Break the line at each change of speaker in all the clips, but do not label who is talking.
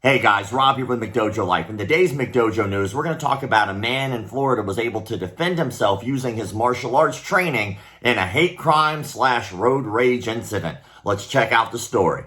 Hey guys, Rob here with McDojoLife. In today's McDojo news, we're going to talk about a man in Florida was able to defend himself using his martial arts training in a hate crime / road rage incident. Let's check out the story.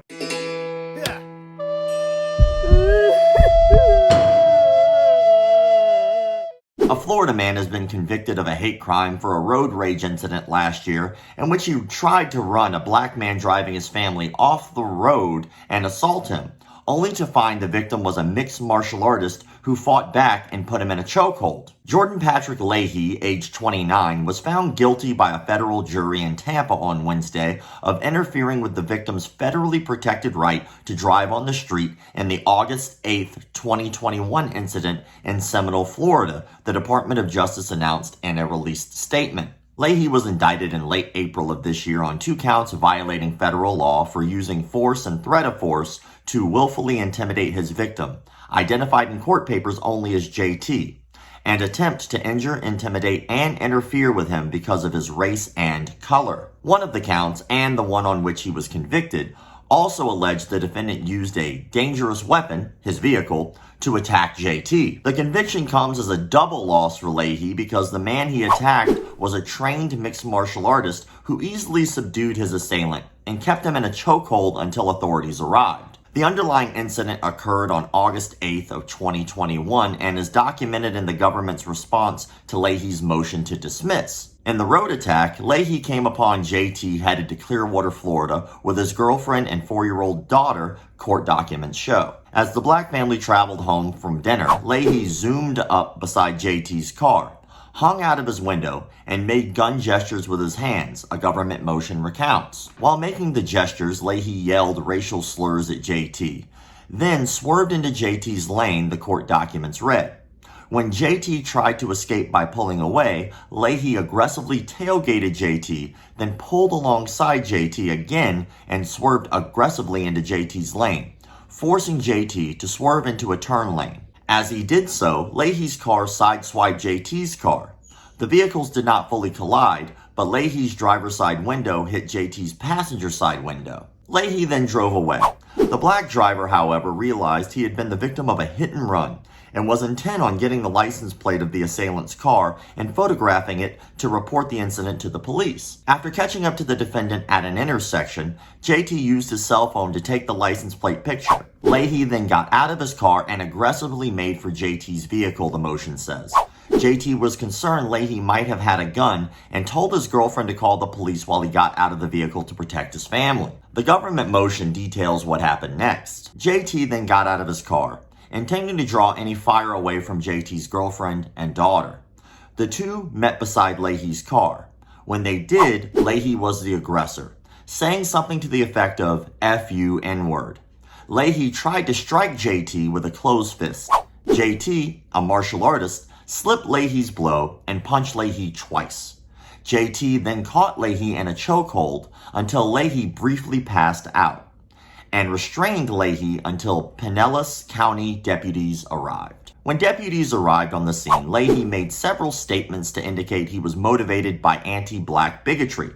A Florida man has been convicted of a hate crime for a road rage incident last year in which he tried to run a black man driving his family off the road and assault him, only to find the victim was a mixed martial artist who fought back and put him in a chokehold. Jordan Patrick Leahy, age 29, was found guilty by a federal jury in Tampa on Wednesday of interfering with the victim's federally protected right to drive on the street in the August 8, 2021 incident in Seminole, Florida, the Department of Justice announced in a released statement. Leahy was indicted in late April of this year on 2 counts of violating federal law for using force and threat of force to willfully intimidate his victim, identified in court papers only as JT, and attempt to injure, intimidate, and interfere with him because of his race and color. One of the counts, and the one on which he was convicted, also alleged the defendant used a dangerous weapon, his vehicle, to attack JT. The conviction comes as a double loss for Leahy because the man he attacked was a trained mixed martial artist who easily subdued his assailant and kept him in a chokehold until authorities arrived. The underlying incident occurred on August 8th of 2021 and is documented in the government's response to Leahy's motion to dismiss. In the road attack, Leahy came upon JT headed to Clearwater, Florida, with his girlfriend and 4-year-old daughter, court documents show. As the black family traveled home from dinner, Leahy zoomed up beside JT's car, hung out of his window, and made gun gestures with his hands, a government motion recounts. While making the gestures, Leahy yelled racial slurs at JT, then swerved into JT's lane, the court documents read. When JT tried to escape by pulling away, Leahy aggressively tailgated JT, then pulled alongside JT again and swerved aggressively into JT's lane, forcing JT to swerve into a turn lane. As he did so, Leahy's car sideswiped JT's car. The vehicles did not fully collide, but Leahy's driver's side window hit JT's passenger side window. Leahy then drove away. The black driver, however, realized he had been the victim of a hit and run and was intent on getting the license plate of the assailant's car and photographing it to report the incident to the police. After catching up to the defendant at an intersection, JT used his cell phone to take the license plate picture. Leahy then got out of his car and aggressively made for JT's vehicle, the motion says. JT was concerned Leahy might have had a gun and told his girlfriend to call the police while he got out of the vehicle to protect his family. The government motion details what happened next. JT then got out of his car, intending to draw any fire away from JT's girlfriend and daughter. The two met beside Leahy's car. When they did, Leahy was the aggressor, saying something to the effect of F you N-word. Leahy tried to strike JT with a closed fist. JT, a martial artist, slipped Leahy's blow and punched Leahy twice. JT then caught Leahy in a chokehold until Leahy briefly passed out, and restrained Leahy until Pinellas County deputies arrived. When deputies arrived on the scene, Leahy made several statements to indicate he was motivated by anti-black bigotry,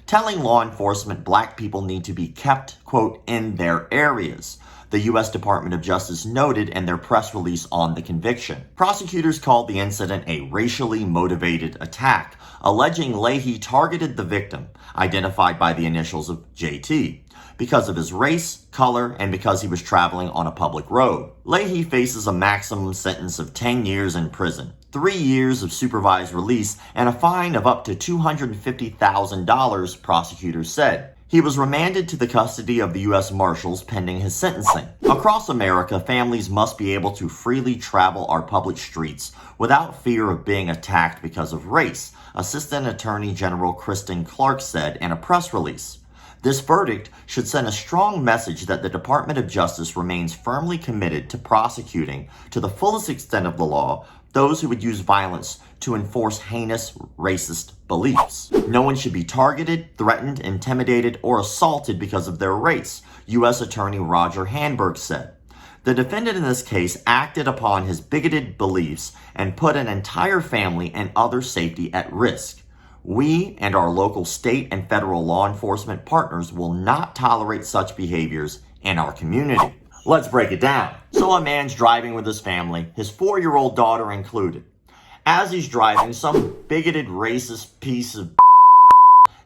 telling law enforcement black people need to be kept, quote, in their areas, the U.S. Department of Justice noted in their press release on the conviction. Prosecutors called the incident a racially motivated attack, alleging Leahy targeted the victim, identified by the initials of JT, because of his race, color, and because he was traveling on a public road. Leahy faces a maximum sentence of 10 years in prison, 3 years of supervised release, and a fine of up to $250,000, prosecutors said. He was remanded to the custody of the U.S. Marshals pending his sentencing. Across America, families must be able to freely travel our public streets without fear of being attacked because of race, Assistant Attorney General Kristen Clark said in a press release. This verdict should send a strong message that the Department of Justice remains firmly committed to prosecuting, to the fullest extent of the law, those who would use violence to enforce heinous racist beliefs. No one should be targeted, threatened, intimidated, or assaulted because of their race, U.S. Attorney Roger Handberg said. The defendant in this case acted upon his bigoted beliefs and put an entire family and other safety at risk. We and our local state and federal law enforcement partners will not tolerate such behaviors in our community. Let's break it down. So a man's driving with his family, his 4-year-old daughter included. As he's driving, some bigoted, racist piece of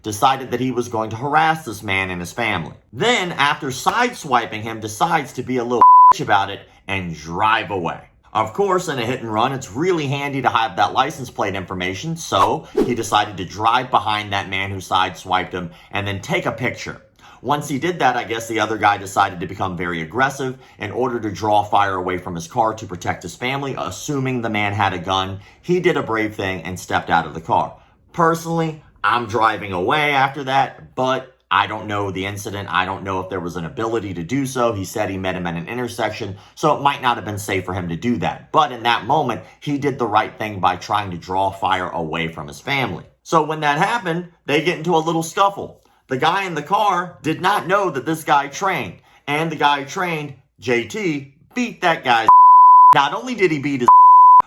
decided that he was going to harass this man and his family. Then, after sideswiping him, decides to be a little about it and drive away. Of course, in a hit and run, it's really handy to have that license plate information, so he decided to drive behind that man who sideswiped him and then take a picture. Once he did that, I guess the other guy decided to become very aggressive in order to draw fire away from his car to protect his family, assuming the man had a gun. He did a brave thing and stepped out of the car. Personally, I'm driving away after that, but I don't know the incident. I don't know if there was an ability to do so. He said he met him at an intersection, so it might not have been safe for him to do that. But in that moment, he did the right thing by trying to draw fire away from his family. So when that happened, they get into a little scuffle. The guy in the car did not know that this guy trained, and the guy trained, JT, beat that guy's. Not only did he beat his,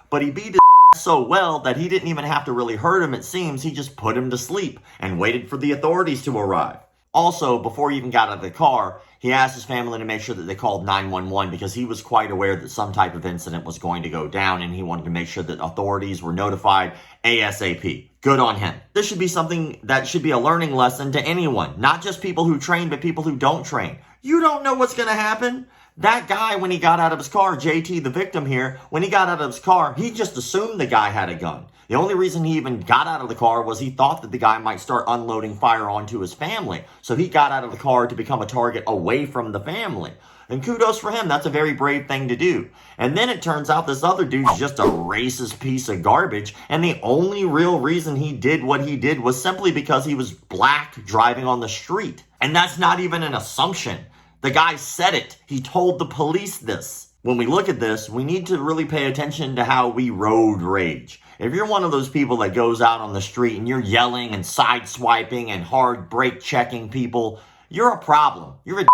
but he beat his so well that he didn't even have to really hurt him, it seems. He just put him to sleep and waited for the authorities to arrive. Also, before he even got out of the car, he asked his family to make sure that they called 911 because he was quite aware that some type of incident was going to go down, and he wanted to make sure that authorities were notified ASAP. Good on him. This should be something that should be a learning lesson to anyone, not just people who train, but people who don't train. You don't know what's going to happen. That guy, when he got out of his car, JT, the victim here, when he got out of his car, he just assumed the guy had a gun. The only reason he even got out of the car was he thought that the guy might start unloading fire onto his family. So he got out of the car to become a target away from the family. And kudos for him. That's a very brave thing to do. And then it turns out this other dude's just a racist piece of garbage. And the only real reason he did what he did was simply because he was black driving on the street. And that's not even an assumption. The guy said it. He told the police this. When we look at this, we need to really pay attention to how we road rage. If you're one of those people that goes out on the street and you're yelling and sideswiping and hard brake checking people, you're a problem. You're a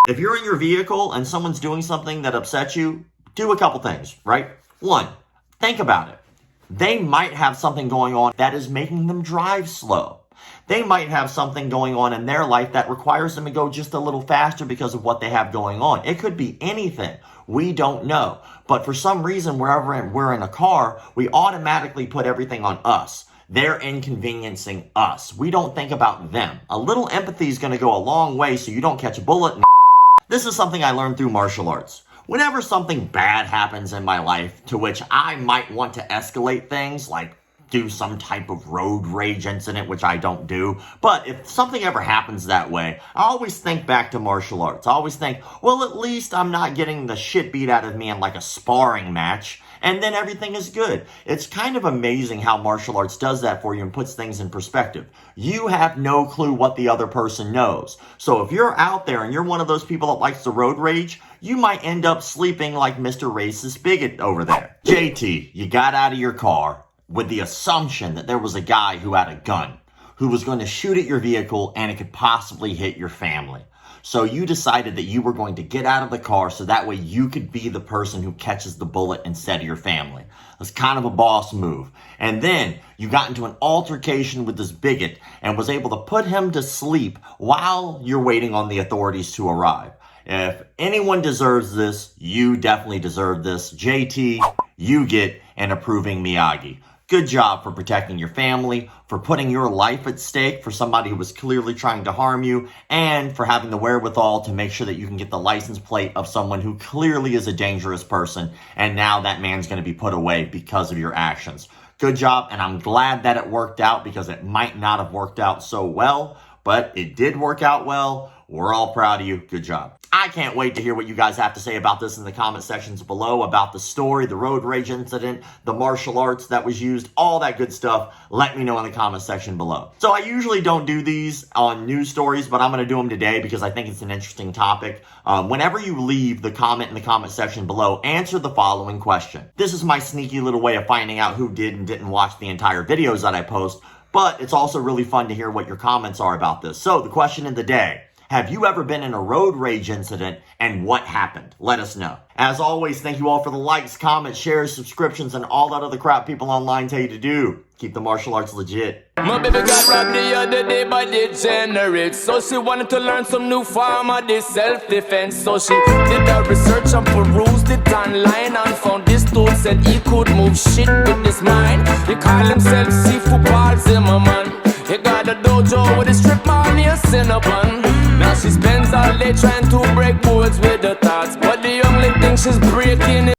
If you're in your vehicle and someone's doing something that upsets you, do a couple things, right? One, think about it. They might have something going on that is making them drive slow. They might have something going on in their life that requires them to go just a little faster because of what they have going on. It could be anything. We don't know. But for some reason, wherever we're in a car, we automatically put everything on us. They're inconveniencing us. We don't think about them. A little empathy is going to go a long way so you don't catch a bullet. This is something I learned through martial arts. Whenever something bad happens in my life to which I might want to escalate things, like do some type of road rage incident, which I don't do. But if something ever happens that way, I always think back to martial arts. I always think, well, at least I'm not getting the shit beat out of me in like a sparring match. And then everything is good. It's kind of amazing how martial arts does that for you and puts things in perspective. You have no clue what the other person knows. So if you're out there and you're one of those people that likes to road rage, you might end up sleeping like Mr. Racist Bigot over there. JT, you got out of your car with the assumption that there was a guy who had a gun, who was going to shoot at your vehicle and it could possibly hit your family. So you decided that you were going to get out of the car so that way you could be the person who catches the bullet instead of your family. That's kind of a boss move. And then you got into an altercation with this bigot and was able to put him to sleep while you're waiting on the authorities to arrive. If anyone deserves this, you definitely deserve this. JT, you get an approving Miyagi. Good job for protecting your family, for putting your life at stake for somebody who was clearly trying to harm you, and for having the wherewithal to make sure that you can get the license plate of someone who clearly is a dangerous person, and now that man's going to be put away because of your actions. Good job, and I'm glad that it worked out because it might not have worked out so well, but it did work out well. We're all proud of you. Good job. I can't wait to hear what you guys have to say about this in the comment sections below, about the story, the road rage incident, the martial arts that was used, all that good stuff. Let me know in the comment section below. So I usually don't do these on news stories, but I'm going to do them today because I think it's an interesting topic. Whenever you leave the comment in the comment section below, answer the following question. This is my sneaky little way of finding out who did and didn't watch the entire videos that I post, but it's also really fun to hear what your comments are about this. So the question of the day. Have you ever been in a road rage incident, and what happened? Let us know. As always, thank you all for the likes, comments, shares, subscriptions, and all that other crap people online tell you to do. Keep the martial arts legit.
My baby got robbed the other day by degenerates. So she wanted to learn some new form of this self-defense. So she did her research and perused it online and found this dude said he could move shit with his mind. He called himself Seafood Paul Zimmerman. He got a dojo with a strip mall near Cinnabon. Now she spends all day trying to break boards with her thoughts, but the only thing she's breaking is